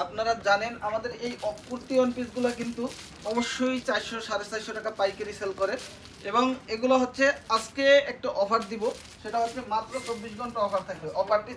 আপনারা জানেন আমাদের এই কুর্তি ওয়ান পিসগুলো কিন্তু অবশ্যই 400 450 টাকা পাইকারি সেল করে এবং এগুলো হচ্ছে আজকে একটা অফার দিব, সেটা হচ্ছে মাত্র 24 ঘন্টা অফার থাকবে। অফারটি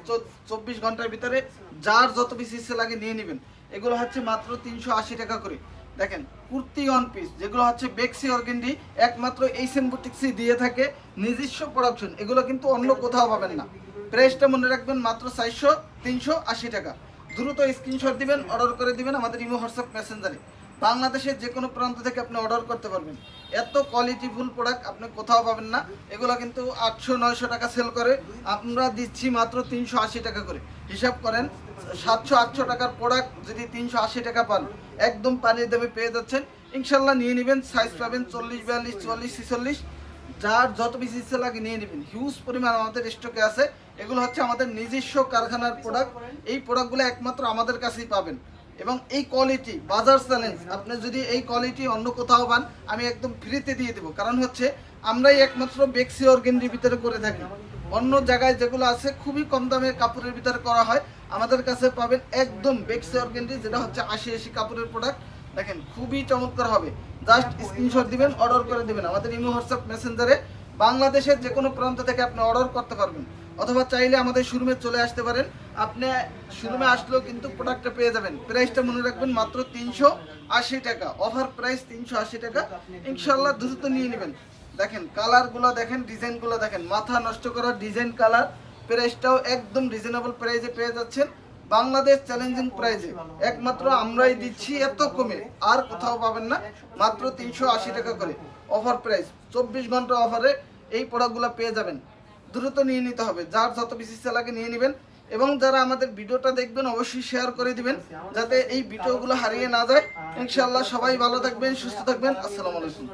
24 ঘন্টার ভিতরে যার যত পিস ইচ্ছে লাগে নিয়ে নেবেন। এগুলো হচ্ছে মাত্র 380 টাকা করে। দেখেন কুর্তি ওয়ান পিস যেগুলো হচ্ছে বেক্সি অর্গেন্ডি একমাত্র এইচএন বুটিক্সই দিয়ে থাকে, নিজস্ব প্রোডাকশন। এগুলো কিন্তু অন্য কোথাও পাবেন না। প্রাইসটা মনে রাখবেন মাত্র 380 টাকা। দ্রুত স্ক্রিনশট দিবেন, অর্ডার করে দিবেন আমাদের ইমো হোয়াটসঅ্যাপ মেসেঞ্জারে। বাংলাদেশের যে কোনো প্রান্ত থেকে আপনি অর্ডার করতে পারবেন। এত কোয়ালিটিফুল প্রোডাক্ট আপনি কোথাও পাবেন না। এগুলো কিন্তু 800-900 টাকা সেল করে, আমরা দিচ্ছি মাত্র 380 টাকা করে। হিসাব করেন 700-800 টাকার প্রোডাক্ট যদি 380 টাকা পান, একদম পানির দামে পেয়ে যাচ্ছেন। ইনশাল্লাহ নিয়ে নেবেন, সাইজ পাবেন 40, 42, 44, 46, যার যত বেশি ইচ্ছে লাগে নিয়ে নেবেন। হিউজ পরিমাণ আমাদের স্টকে আছে। এগুলো হচ্ছে আমাদের নিজস্ব কারখানার প্রোডাক্ট। এই প্রোডাক্টগুলো একমাত্র আমাদের কাছেই পাবেন এবং এই কোয়ালিটি বাজার চ্যালেঞ্জ। আপনি যদি এই কোয়ালিটি অন্য কোথাও পান, আমি একদম ফ্রিতে দিয়ে দেবো। কারণ হচ্ছে আমরাই একমাত্র বেক্সি অর্গেন্ডির ভিতরে করে থাকি। অন্য জায়গায় যেগুলো আছে খুবই কম দামে কাপড়ের ভিতরে করা হয়, আমাদের কাছে পাবেন একদম বেক্সি অর্গেন্ডি, যেটা হচ্ছে 80 কাপড়ের প্রোডাক্ট। দেখেন খুবই চমৎকার হবে। জাস্ট স্ক্রিনশট দিবেন, অর্ডার করে দিবেন আমাদের ইমো হোয়াটসঅ্যাপ মেসেঞ্জারে। বাংলাদেশের যে কোনো প্রান্ত থেকে আপনি অর্ডার করতে পারবেন, অথবা চাইলে আমাদের শোরুমে চলে আসতে পারেন। আপনি শোরুমে আসলেও কিন্তু প্রোডাক্টটা পেয়ে যাবেন। প্রাইসটা মনে রাখবেন মাত্র 380 টাকা। অফার প্রাইস 380 টাকা। ইনশাল্লাহ দ্রুত নিয়ে নেবেন। দেখেন কালারগুলো দেখেন, ডিজাইনগুলো দেখেন, মাথা নষ্ট করা ডিজাইন কালার। প্রাইসটাও একদম রিজনেবল প্রাইসে পেয়ে যাচ্ছেন। বাংলাদেশ চ্যালেঞ্জিং প্রাইসে একমাত্র আমরাই দিচ্ছি, এত কমে আর কোথাও পাবেন না। মাত্র 380 টাকা করে অফার প্রাইস। 24 ঘন্টা অফারে এই প্রোডাক্টগুলো পেয়ে যাবেন। দ্রুত নিয়ে নিতে হবে, যার যত বেশি ইচ্ছা লাগে নিয়ে নেবেন। এবং যারা আমাদের ভিডিওটা দেখবেন অবশ্যই শেয়ার করে দিবেন, যাতে এই ভিডিওগুলো হারিয়ে না যায়। ইনশাআল্লাহ সবাই ভালো থাকবেন, সুস্থ থাকবেন। আসসালামু আলাইকুম।